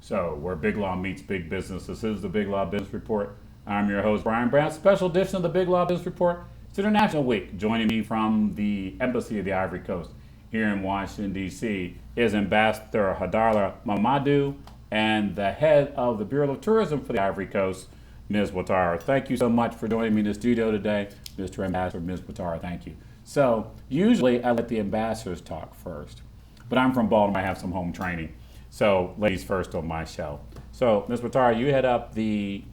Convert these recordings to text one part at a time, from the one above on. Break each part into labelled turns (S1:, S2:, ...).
S1: So, where big law meets big business, this is the Big Law Business Report. I'm your host, Brian Brown. Special edition of the Big Law Business Report. It's International Week. Joining me from the Embassy of the Ivory Coast here in Washington, D.C. is Ambassador Haidara Mamadou and the head of the Bureau of Tourism for the Ivory Coast, Ms. Ouattara. Thank you so much for joining me in the studio today, Mr. Ambassador, Ms. Ouattara. Thank you. So, usually I let the ambassadors talk first, but I'm from Baltimore. I have some home training. So, ladies first on my show. So, Ms. Ouattara, you head up the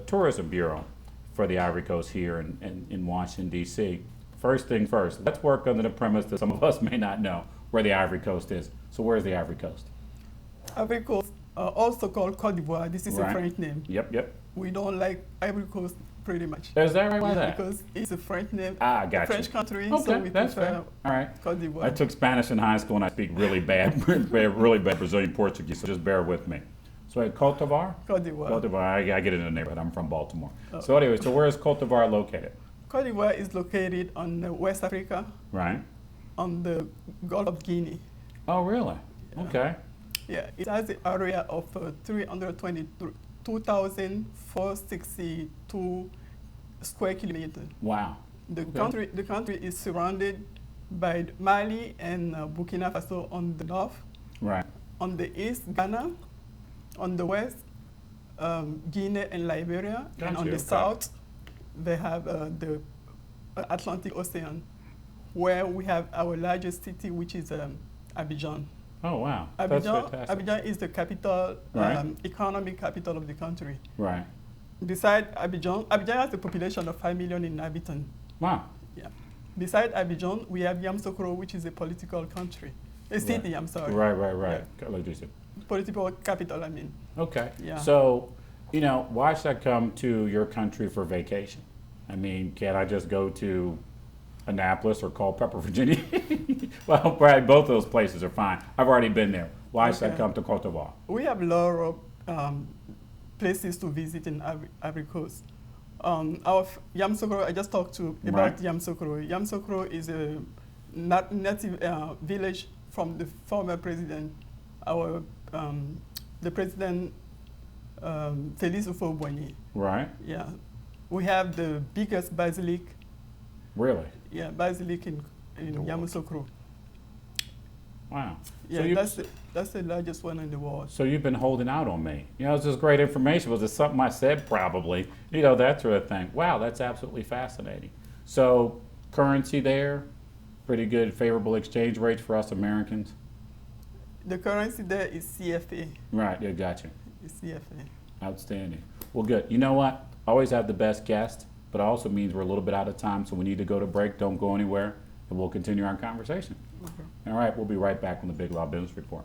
S1: Tourism Bureau for the Ivory Coast here in Washington, D.C. First thing first, let's work under the premise that some of us may not know where the Ivory Coast is. So, where's the Ivory Coast?
S2: Ivory Coast, also called Côte d'Ivoire. This is a French name.
S1: Yep.
S2: We don't like Ivory Coast pretty much.
S1: Is that right? Why is that?
S2: Because it's a French name,
S1: gotcha.
S2: French country,
S1: Okay,
S2: so we
S1: that's
S2: prefer
S1: fair. All right.
S2: Côte d'Ivoire.
S1: I took Spanish in high school and I speak really bad Brazilian Portuguese, so just bear with me. So at Côte d'Ivoire?
S2: Côte d'Ivoire.
S1: Côte d'Ivoire, I get it in the neighborhood. I'm from Baltimore. So anyway, so where is Côte d'Ivoire located?
S2: Côte d'Ivoire is located on West Africa,
S1: Right.
S2: on the Gulf of Guinea.
S1: Oh, really?
S2: Yeah.
S1: Okay.
S2: Yeah, it has an area of 322,462 square kilometers.
S1: Wow.
S2: The country is surrounded by Mali and Burkina Faso on the north.
S1: Right.
S2: On the east, Ghana. On the west, Guinea and Liberia. And on the south, they have the Atlantic Ocean, where we have our largest city, which is Abidjan.
S1: Oh, wow. That's fantastic.
S2: Abidjan is the capital,
S1: Right.
S2: economic capital of the country.
S1: Right.
S2: Beside Abidjan has a population of 5 million inhabitants.
S1: Wow.
S2: Yeah. Beside Abidjan, we have Yamoussoukro, which is a political country. A city,
S1: Right.
S2: I'm sorry.
S1: Right.
S2: Yeah.
S1: Like you said.
S2: Political capital, I mean.
S1: Okay.
S2: Yeah.
S1: So, why should I come to your country for vacation? I mean, can't I just go to Annapolis or Culpeper, Virginia? Well, probably both of those places are fine. I've already been there. Why should I come to Côte d'Ivoire?
S2: We have a lot of places to visit in Ivory Coast. Our Yamoussoukro, I just talked about Yamoussoukro. Yamoussoukro is a native village from the former president, the president Félix Houphouët-Boigny.
S1: Right.
S2: Yeah. We have the biggest basilic.
S1: Really?
S2: Yeah, basilic in Yamoussoukro.
S1: Wow.
S2: Yeah, that's the largest one in the world.
S1: So you've been holding out on me. It's just great information. Was it something I said probably? That sort of thing. Wow, that's absolutely fascinating. So currency there, pretty good, favorable exchange rates for us Americans.
S2: The currency there is CFA.
S1: Right, yeah, gotcha.
S2: It's CFA.
S1: Outstanding. Well, good. You know what? Always have the best guest, but it also means we're a little bit out of time, so we need to go to break. Don't go anywhere, and we'll continue our conversation.
S2: Okay.
S1: All right, we'll be right back on the Big Law Business Report.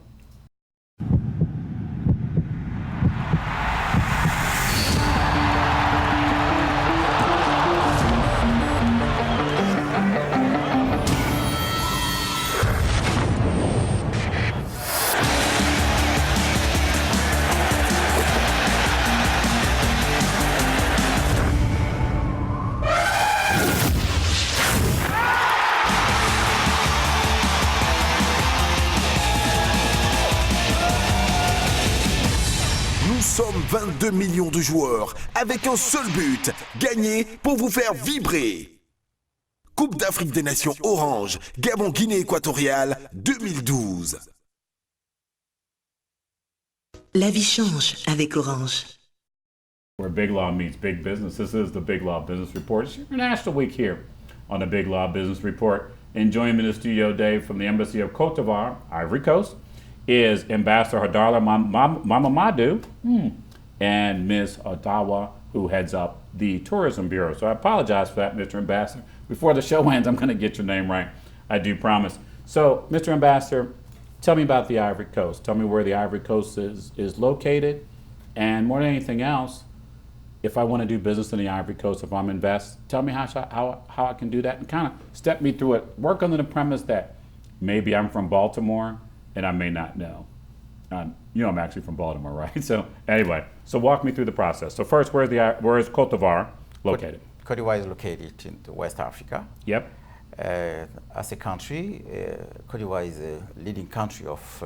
S3: Nous sommes 22 millions de joueurs avec un seul but, gagner pour vous faire vibrer. Coupe d'Afrique des Nations Orange, Gabon-Guinée équatoriale 2012.
S4: La vie change avec Orange.
S1: Where big law meets big business. This is the Big Law Business Report. It's International Week here on the Big Law Business Report. And joining me in the studio today from the Embassy of Côte d'Ivoire, Ivory Coast, is Ambassador Haidara Mamadou and Ms. Ouattara, who heads up the Tourism Bureau. So I apologize for that, Mr. Ambassador. Before the show ends, I'm going to get your name right. I do promise. So, Mr. Ambassador, tell me about the Ivory Coast. Tell me where the Ivory Coast is located. And more than anything else, if I want to do business in the Ivory Coast, if I'm invest, tell me how I can do that and kind of step me through it. Work under the premise that maybe I'm from Baltimore and I may not know. I'm actually from Baltimore, right? So anyway, walk me through the process. So first, where is Côte d'Ivoire located?
S5: Côte d'Ivoire is located in West Africa.
S1: Yep.
S5: As a country, Côte d'Ivoire is a leading country of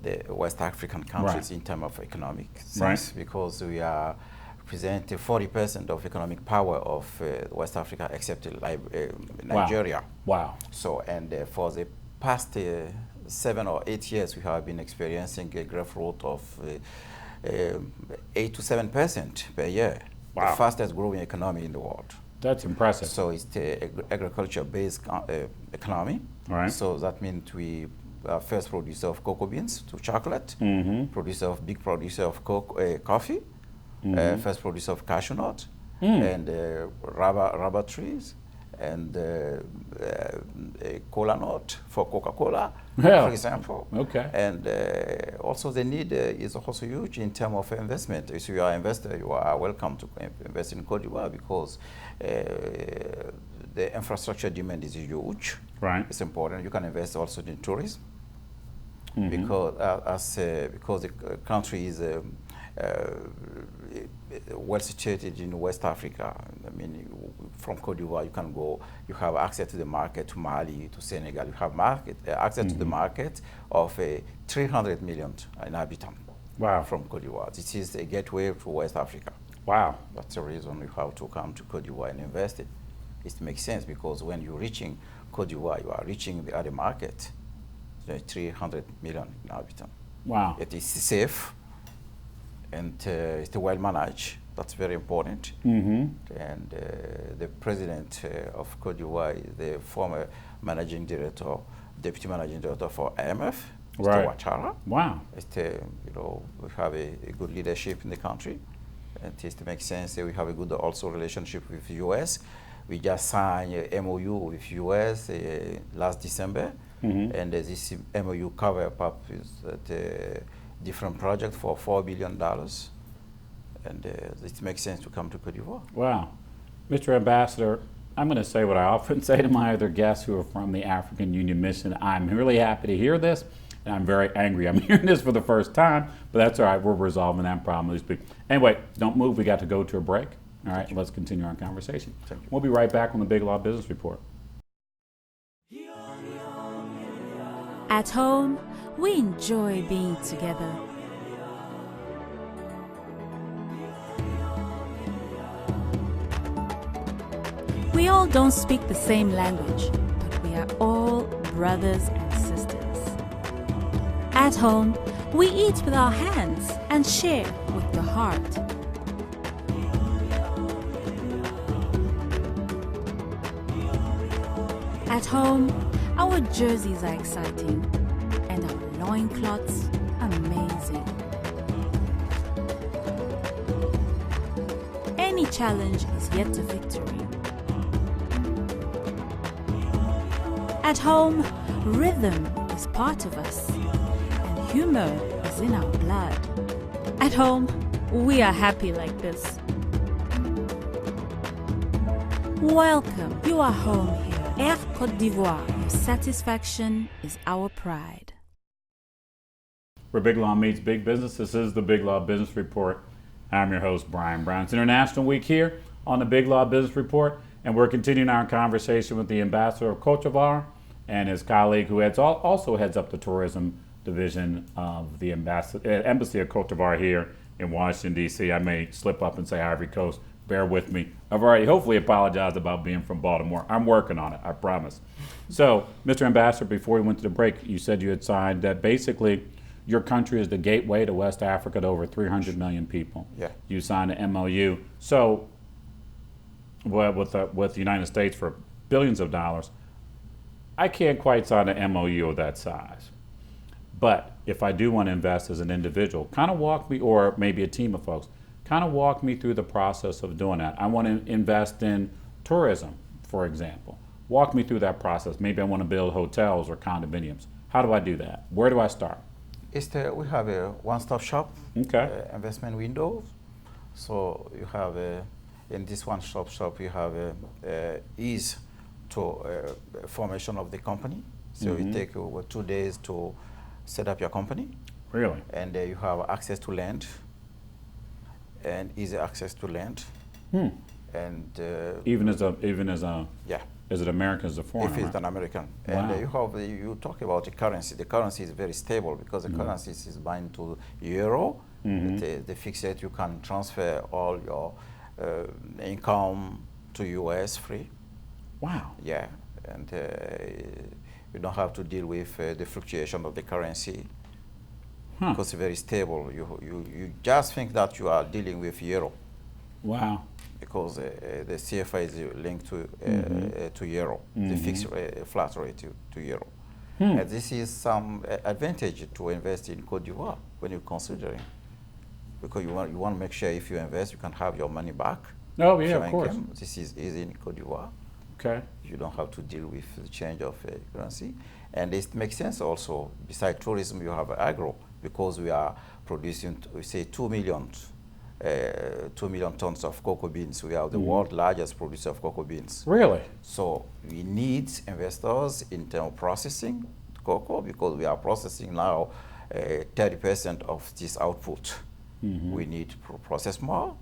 S5: the West African countries
S1: Right.
S5: in terms of economic sense,
S1: Right.
S5: because we are representing 40% of economic power of West Africa, except Nigeria.
S1: Wow.
S5: So, and for the past 7 or 8 years, we have been experiencing a growth rate of 8 to 7% per year.
S1: Wow.
S5: The fastest growing economy in the world.
S1: That's impressive.
S5: So it's the agriculture-based economy.
S1: Right.
S5: So that means we are first producer of cocoa beans to chocolate, big producer of coffee, first producer of cashew nut, and rubber trees, and cola nut for Coca-Cola,
S1: Yeah.
S5: for example.
S1: Okay.
S5: And also the need is also huge in terms of investment. If you are an investor, you are welcome to invest in Côte d'Ivoire, because the infrastructure demand is huge.
S1: Right.
S5: It's important. You can invest also in tourism, because the country is well situated in West Africa. I mean, from Côte d'Ivoire, you can go. You have access to the market, to Mali, to Senegal. You have access to the market of 300 million inhabitants.
S1: Wow.
S5: From Côte d'Ivoire. This is a gateway to West Africa.
S1: Wow.
S5: That's the reason you have to come to Côte d'Ivoire and invest it. It makes sense, because when you're reaching Côte d'Ivoire, you are reaching the other market, 300 million inhabitants.
S1: Wow.
S5: It is safe, and it's well managed. That's very important.
S1: Mm-hmm.
S5: And the president of Côte d'Ivoire is the former managing director, deputy managing director for IMF, Mr.
S1: Right.
S5: Ouattara.
S1: Wow.
S5: We have a good leadership in the country. And it makes sense that we have a good also relationship with the US. We just signed a MOU with US last December. And this MOU cover up with different projects for $4 billion. And it makes sense to come to Côte d'Ivoire.
S1: Wow. Mr. Ambassador, I'm going to say what I often say to my other guests who are from the African Union Mission. I'm really happy to hear this, and I'm very angry I'm hearing this for the first time, but that's all right. We're resolving that problem. Anyway, don't move. We got to go to a break. All right, let's continue our conversation. We'll be right back on the Big Law Business Report.
S6: At home, we enjoy being together. We all don't speak the same language, but we are all brothers and sisters. At home, we eat with our hands and share with the heart. At home, our jerseys are exciting and our loincloths amazing. Any challenge is yet a victory. At home, rhythm is part of us, and humor is in our blood. At home, we are happy like this. Welcome, you are home here. Air Côte d'Ivoire, your satisfaction is our pride.
S1: Where Big Law meets Big Business, this is the Big Law Business Report. I'm your host, Brian Brown. It's International Week here on the Big Law Business Report, and we're continuing our conversation with the Ambassador of Côte d'Ivoire and his colleague who also heads up the tourism division of the Embassy of Côte d'Ivoire here in Washington, D.C. I may slip up and say Ivory Coast. Bear with me. I've already hopefully apologized about being from Baltimore. I'm working on it, I promise. So, Mr. Ambassador, before we went to the break, you said you had signed that basically your country is the gateway to West Africa to over 300 million people.
S5: Yeah.
S1: You signed an MOU. So, with the United States for billions of dollars, I can't quite sign an MOU of that size. But if I do want to invest as an individual, kind of walk me, or maybe a team of folks, kind of walk me through the process of doing that. I want to invest in tourism, for example. Walk me through that process. Maybe I want to build hotels or condominiums. How do I do that? Where do I start?
S5: We have a one-stop shop, investment window. So you have in this one-stop shop, you have ease to formation of the company. So it takes over 2 days to set up your company.
S1: Really?
S5: And you have access to land, and easy access to land.
S1: And even as a
S5: yeah,
S1: Is it American? Is it foreign?
S5: If it's an American. And you talk about the currency. The currency is very stable because the currency is bind to euro. The fixed rate, you can transfer all your income to US free.
S1: Wow.
S5: Yeah, and you don't have to deal with the fluctuation of the currency because it's very stable. You just think that you are dealing with euro.
S1: Wow.
S5: Because the CFA is linked to euro, the fixed flat rate to euro. And this is some advantage to invest in Côte d'Ivoire when you're considering, because you want to make sure if you invest, you can have your money back.
S1: Oh yeah, of course.
S5: This is easy in Côte d'Ivoire.
S1: Okay.
S5: You don't have to deal with the change of currency, and it makes sense also. Besides tourism, you have agro, because we are producing, we say 2 million tons of cocoa beans. We are the world's largest producer of cocoa beans.
S1: Really?
S5: So we need investors in terms of processing cocoa, because we are processing now 30% of this output. We need to process more.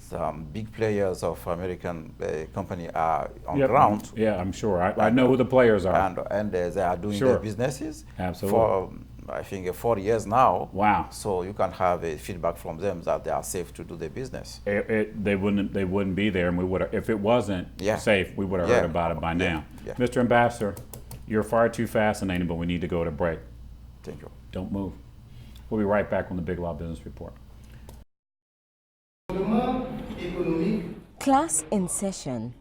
S5: Some big players of American company are on ground.
S1: Yeah, I'm sure. I know who the players are.
S5: And they are doing their businesses.
S1: Absolutely.
S5: For I think 40 years now.
S1: Wow.
S5: So you can have a feedback from them that they are safe to do their business.
S1: They wouldn't be there, and we would, if it wasn't safe, we would have heard about it by now.
S5: Yeah.
S1: Mr. Ambassador, you're far too fascinating, but we need to go to break.
S5: Thank you.
S1: Don't move. We'll be right back on the Big Law Business Report.
S7: Class in session.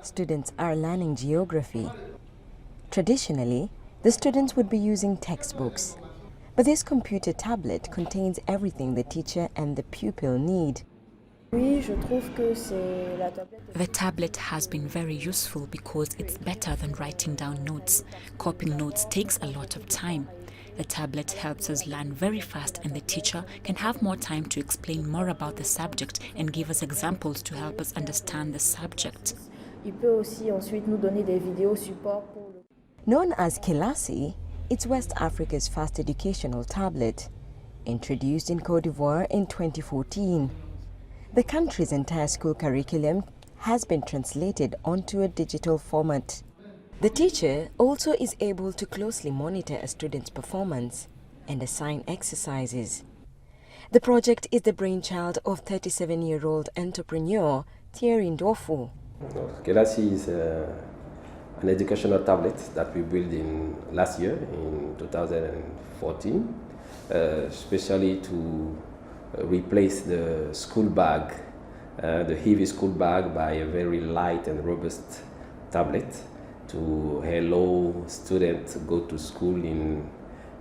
S7: Students are learning geography. Traditionally, the students would be using textbooks, but this computer tablet contains everything the teacher and the pupil need.
S8: The tablet has been very useful because it's better than writing down notes. Copying notes takes a lot of time. The tablet helps us learn very fast, and the teacher can have more time to explain more about the subject and give us examples to help us understand the subject.
S7: Known as Kelasi, it's West Africa's first educational tablet. Introduced in Côte d'Ivoire in 2014, the country's entire school curriculum has been translated onto a digital format. The teacher also is able to closely monitor a student's performance and assign exercises. The project is the brainchild of 37-year-old entrepreneur Thierry Ndofu.
S9: Kelasi is an educational tablet that we built in last year in 2014, especially to replace the school bag, the heavy school bag, by a very light and robust tablet to allow students to go to school in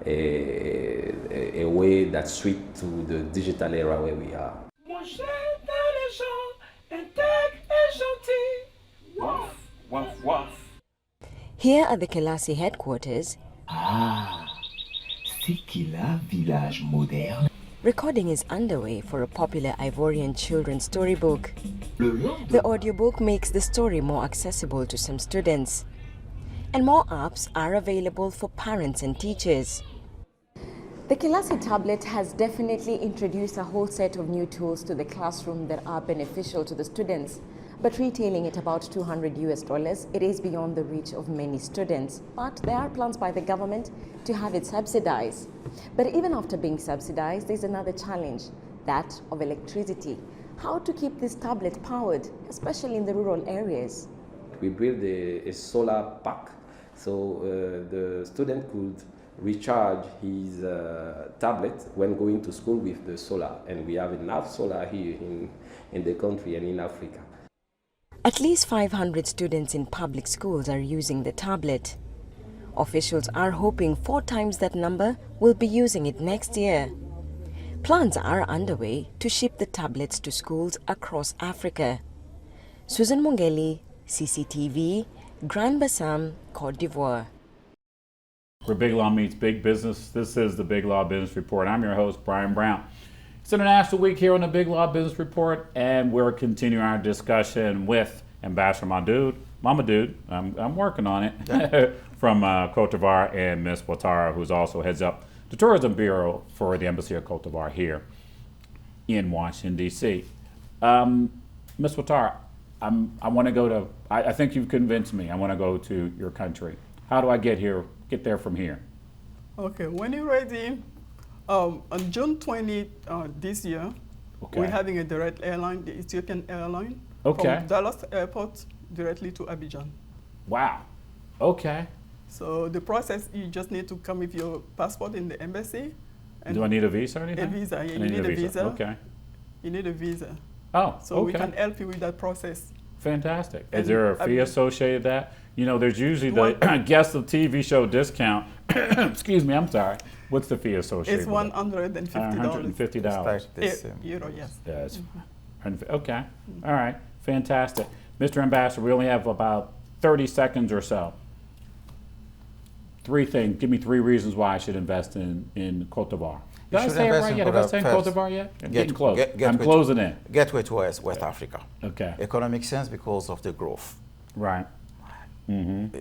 S9: a way that's suited to the digital era where we are.
S7: Here at the Kelasi headquarters,
S10: c'est qu'il a village moderne.
S7: Recording is underway for a popular Ivorian children's storybook. The audiobook makes the story more accessible to some students, and more apps are available for parents and teachers. The Kelasi tablet has definitely introduced a whole set of new tools to the classroom that are beneficial to the students. But retailing at about $200, it is beyond the reach of many students. But there are plans by the government to have it subsidized. But even after being subsidized, there's another challenge, that of electricity. How to keep this tablet powered, especially in the rural areas?
S9: We built a solar pack, so the student could recharge his tablet when going to school with the solar. And we have enough solar here in the country and in Africa.
S7: At least 500 students in public schools are using the tablet. Officials are hoping 4 times that number will be using it next year. Plans are underway to ship the tablets to schools across Africa. Susan Mongeli, CCTV, Grand Bassam, Côte d'Ivoire.
S1: Where Big Law meets Big Business, this is the Big Law Business Report. I'm your host, Brian Brown. It's International Week here on the Big Law Business Report, and we're continuing our discussion with Ambassador Mamadou. I'm working on it, from Côte d'Ivoire, and Ms. Ouattara, who's also heads up the Tourism Bureau for the Embassy of Côte d'Ivoire here in Washington, D.C. Ms. Ouattara, I want to go to, I think you've convinced me. I want to go to your country. How do I get there from here?
S2: Okay, when you're ready, on June 20th this year,
S1: Okay.
S2: we're having a direct airline, the Ethiopian airline,
S1: Okay.
S2: from Dallas Airport directly to Abidjan.
S1: Wow. Okay.
S2: So the process, you just need to come with your passport in the embassy. And
S1: Do I need a visa or anything?
S2: a visa, yeah,
S1: I
S2: you need a visa.
S1: Okay.
S2: You need a visa.
S1: Oh,
S2: So
S1: okay.
S2: we can help you with that process.
S1: Fantastic. Is
S2: And
S1: there a fee
S2: Abidjan.
S1: associated with that? You know, there's usually the guest of TV show discount. Excuse me, I'm sorry. What's the fee associated
S2: It's
S1: with
S2: $150.
S1: $150.
S5: Like this,
S2: Euro, yes.
S1: Yes. Okay. All right. Fantastic. Mr. Ambassador, we only have about 30 seconds or so. Give me 3 reasons why I should invest in Côte d'Ivoire. Did I
S5: should
S1: say it
S5: invest
S1: right
S5: in
S1: yet? Have I
S5: Côte
S1: said
S5: d'Ivoire
S1: Côte d'Ivoire yet? I'm
S5: Get-
S1: getting close.
S5: get
S1: I'm
S5: with-
S1: closing in.
S5: Gateway to West Africa.
S1: Okay.
S5: Economic sense because of the growth.
S1: Right.
S5: And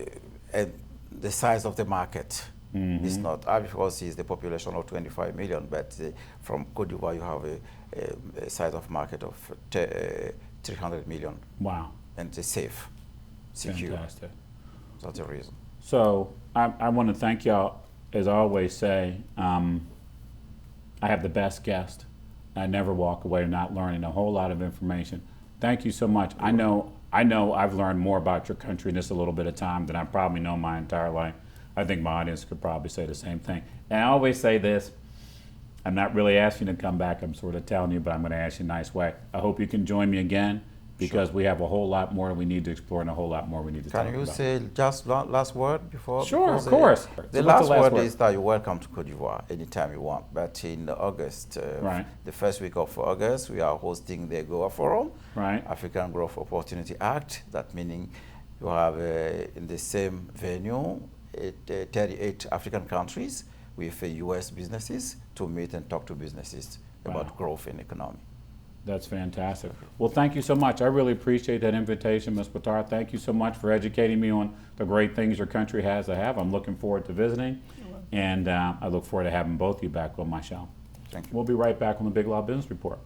S5: the size of the market is not, obviously is the population of 25 million, but from Côte d'Ivoire you have a size of market of 300 million.
S1: Wow.
S5: And it's safe, secure.
S1: Fantastic.
S5: That's the reason.
S1: So I want to thank y'all. As I always say, I have the best guest. I never walk away not learning a whole lot of information. Thank you so much. I know I've learned more about your country in this a little bit of time than I probably know my entire life. I think my audience could probably say the same thing. And I always say this, I'm not really asking you to come back, I'm sort of telling you, but I'm going to ask you in a nice way. I hope you can join me again, because we have a whole lot more we need to explore and a whole lot more we need to talk about.
S5: Can you say just last word before?
S1: Sure,
S5: because,
S1: of course.
S5: The
S1: So
S5: last
S1: what's
S5: word is that you're welcome to Côte d'Ivoire anytime you want. But in August,
S1: Right.
S5: the first week of August, we are hosting the Goa Forum,
S1: Right.
S5: African Growth Opportunity Act. That meaning you have in the same venue 38 African countries with US businesses to meet and talk to businesses about growth in economy.
S1: That's fantastic. Well, thank you so much. I really appreciate that invitation, Ms. Batar. Thank you so much for educating me on the great things your country has to have. I'm looking forward to visiting, and I look forward to having both of you back on my show.
S5: Thank you.
S1: We'll be right back on the Big Law Business Report.